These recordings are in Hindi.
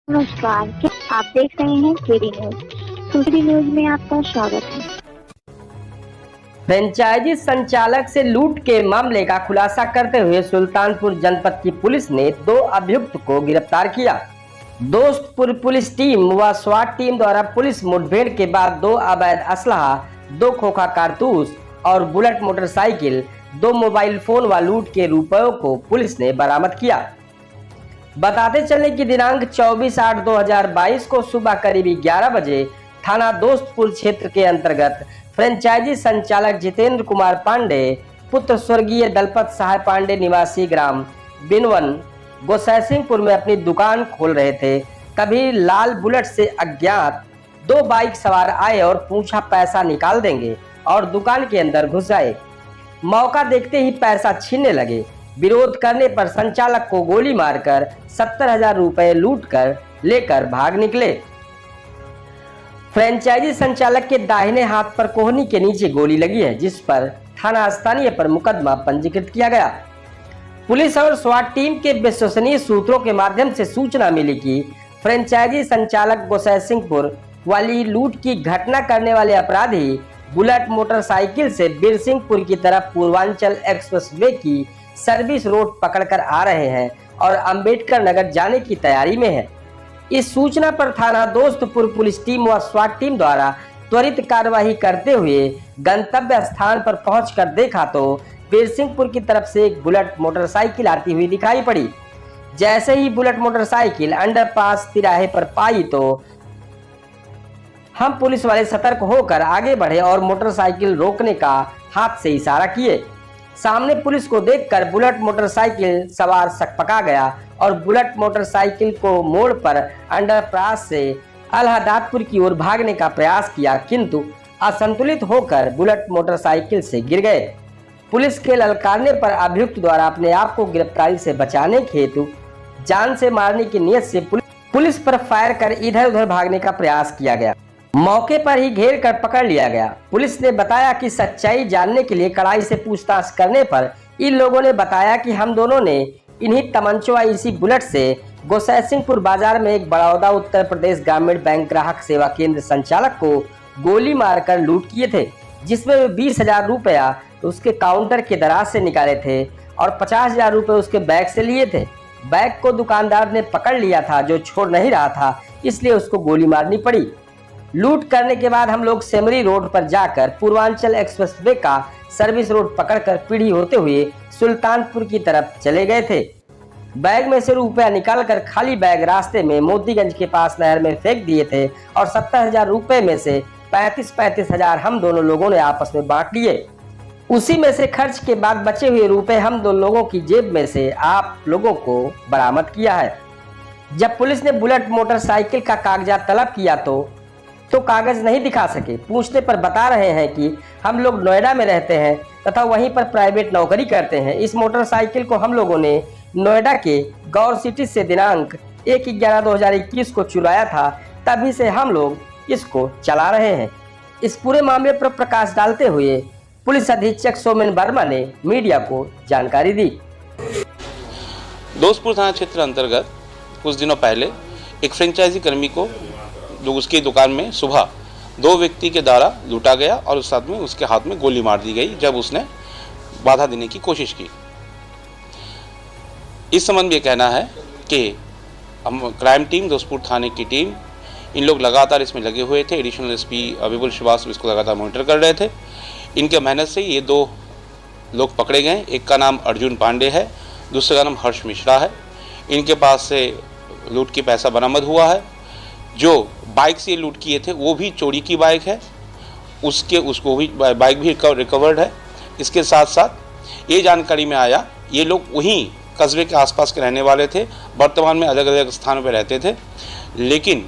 नमस्कार, क्या आप देख रहे हैं केडी न्यूज। केडी न्यूज में आपका स्वागत है। फ्रेंचाइजी संचालक से लूट के मामले का खुलासा करते हुए सुल्तानपुर जनपद की पुलिस ने 2 अभियुक्त को गिरफ्तार किया। दोस्तपुर पुलिस टीम व स्वाट टीम द्वारा पुलिस मुठभेड़ के बाद 2 अवैध असलहा, 2 खोखा कारतूस और बुलेट मोटरसाइकिल, 2 मोबाइल फोन व लूट के रुपयों को पुलिस ने बरामद किया। बताते चले कि दिनांक 24/8/2022 को सुबह करीबी 11 बजे थाना दोस्तपुर क्षेत्र के अंतर्गत फ्रेंचाइजी संचालक जितेंद्र कुमार पांडे पुत्र स्वर्गीय दलपत सहाय पांडे निवासी ग्राम बिनवन गोसैसिंहपुर में अपनी दुकान खोल रहे थे। तभी लाल बुलेट से अज्ञात 2 बाइक सवार आए और पूछा पैसा निकाल देंगे और दुकान के अंदर घुस आए। मौका देखते ही पैसा छीनने लगे। विरोध करने पर संचालक को गोली मारकर 70,000 रुपए लूट कर लेकर भाग निकले। फ्रेंचाइजी संचालक के दाहिने हाथ पर कोहनी के नीचे गोली लगी है, जिस पर थाना स्थानीय पर मुकदमा पंजीकृत किया गया। पुलिस और स्वाट टीम के विश्वसनीय सूत्रों के माध्यम से सूचना मिली कि फ्रेंचाइजी संचालक गोसैसिंहपुर वाली लूट की घटना करने वाले अपराधी बुलेट मोटरसाइकिल से बीरसिंहपुर की तरफ पूर्वांचल एक्सप्रेसवे की सर्विस रोड पकड़कर आ रहे हैं और अंबेडकर नगर जाने की तैयारी में है। इस सूचना पर थाना दोस्तपुर पुलिस टीम व स्वाट टीम द्वारा त्वरित कार्यवाही करते हुए गंतव्य स्थान पर पहुंचकर देखा तो बीरसिंहपुर की तरफ से एक बुलेट मोटरसाइकिल आती हुई दिखाई पड़ी। जैसे ही बुलेट मोटरसाइकिल अंडरपास तिराहे पर पाई तो हम पुलिस वाले सतर्क होकर आगे बढ़े और मोटरसाइकिल रोकने का हाथ से इशारा किए। सामने पुलिस को देखकर बुलेट मोटरसाइकिल सवार सकपका गया और बुलेट मोटरसाइकिल को मोड़ पर अंडरपास से अलहदादपुर की ओर भागने का प्रयास किया, किंतु असंतुलित होकर बुलेट मोटरसाइकिल से गिर गए। पुलिस के ललकारने पर अभियुक्त द्वारा अपने आप को गिरफ्तारी से बचाने के हेतु जान से मारने की नीयत से पुलिस पर फायर कर इधर उधर भागने का प्रयास किया गया। मौके पर ही घेर कर पकड़ लिया गया। पुलिस ने बताया कि सच्चाई जानने के लिए कड़ाई से पूछताछ करने पर इन लोगों ने बताया कि हम दोनों ने इन्हीं तमंचों इसी बुलेट से गोसैसिंहपुर बाजार में एक बड़ौदा उत्तर प्रदेश ग्रामीण बैंक ग्राहक सेवा केंद्र संचालक को गोली मारकर लूट किए थे, जिसमें वे 20,000 रुपया उसके काउंटर के दराज से निकाले थे और 50,000 रुपये उसके बैग से लिए थे। बैग को दुकानदार ने पकड़ लिया था, जो छोड़ नहीं रहा था, इसलिए उसको गोली मारनी पड़ी। लूट करने के बाद हम लोग सेमरी रोड पर जाकर पूर्वांचल एक्सप्रेसवे का सर्विस रोड पकड़कर पीढ़ी होते हुए सुल्तानपुर की तरफ चले गए थे। बैग में से रुपया निकालकर खाली बैग रास्ते में मोतीगंज के पास नहर में फेंक दिए थे और 70,000 रुपए में से 35,000 हम दोनों लोगों ने आपस में बांट लिए। उसी में से खर्च के बाद बचे हुए रुपए हम दोनों लोगों की जेब में से आप लोगों को बरामद किया है। जब पुलिस ने बुलेट मोटरसाइकिल का कागजात तलब किया तो कागज नहीं दिखा सके। पूछने पर बता रहे हैं कि हम लोग नोएडा में रहते हैं तथा वहीं पर प्राइवेट नौकरी करते हैं। इस मोटरसाइकिल को हम लोगों ने नोएडा के गौर सिटी से दिनांक 1/11/2021 को चुराया था, तभी से हम लोग इसको चला रहे हैं। इस पूरे मामले पर प्रकाश डालते हुए पुलिस अधीक्षक सोमेन वर्मा ने मीडिया को जानकारी दी। दोस्तपुर थाना क्षेत्र अंतर्गत कुछ दिनों पहले एक फ्रेंचाइजी कर्मी को जो उसकी दुकान में सुबह 2 व्यक्ति के द्वारा लूटा गया और उस साथ में उसके हाथ में गोली मार दी गई जब उसने बाधा देने की कोशिश की। इस संबंध में कहना है कि हम क्राइम टीम दोस्तपुर थाने की टीम इन लोग लगातार इसमें लगे हुए थे। एडिशनल एसपी विपुल श्रीवास्तव इसको लगातार मॉनिटर कर रहे थे। इनके मेहनत से ये 2 लोग पकड़े गए। एक का नाम अर्जुन पांडे है, दूसरे का नाम हर्ष मिश्रा है। इनके पास से लूट की पैसा बरामद हुआ है। जो बाइक से लूट किए थे वो भी चोरी की बाइक है, उसको भी बाइक भी रिकवर्ड है। इसके साथ साथ ये जानकारी में आया ये लोग वहीं कस्बे के आसपास के रहने वाले थे, वर्तमान में अलग अलग स्थानों पर रहते थे, लेकिन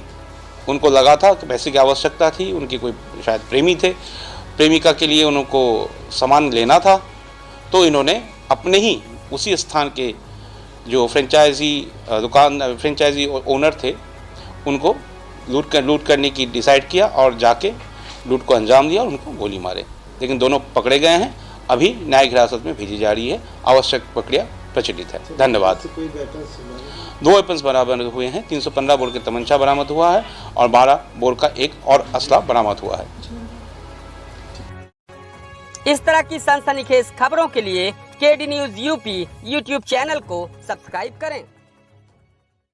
उनको लगा था कि पैसे की आवश्यकता थी। उनकी कोई शायद प्रेमी थे, प्रेमिका के लिए उनको सामान लेना था, तो इन्होंने अपने ही उसी स्थान के जो फ्रेंचाइजी ओनर थे उनको लूट करने की डिसाइड किया और जाके लूट को अंजाम दिया और उनको गोली मारे। लेकिन दोनों पकड़े गए हैं। अभी न्यायिक हिरासत में भेजी जा रही है। आवश्यक प्रक्रिया प्रचलित है। धन्यवाद। 2 वेपन्स बरामद हुए हैं। 315 बोर के तमंचा बरामद हुआ है और 12 बोर का एक और असला बरामद हुआ है। इस तरह की सनसनीखेज खबरों के लिए KD news UP YouTube channel को सब्सक्राइब करें।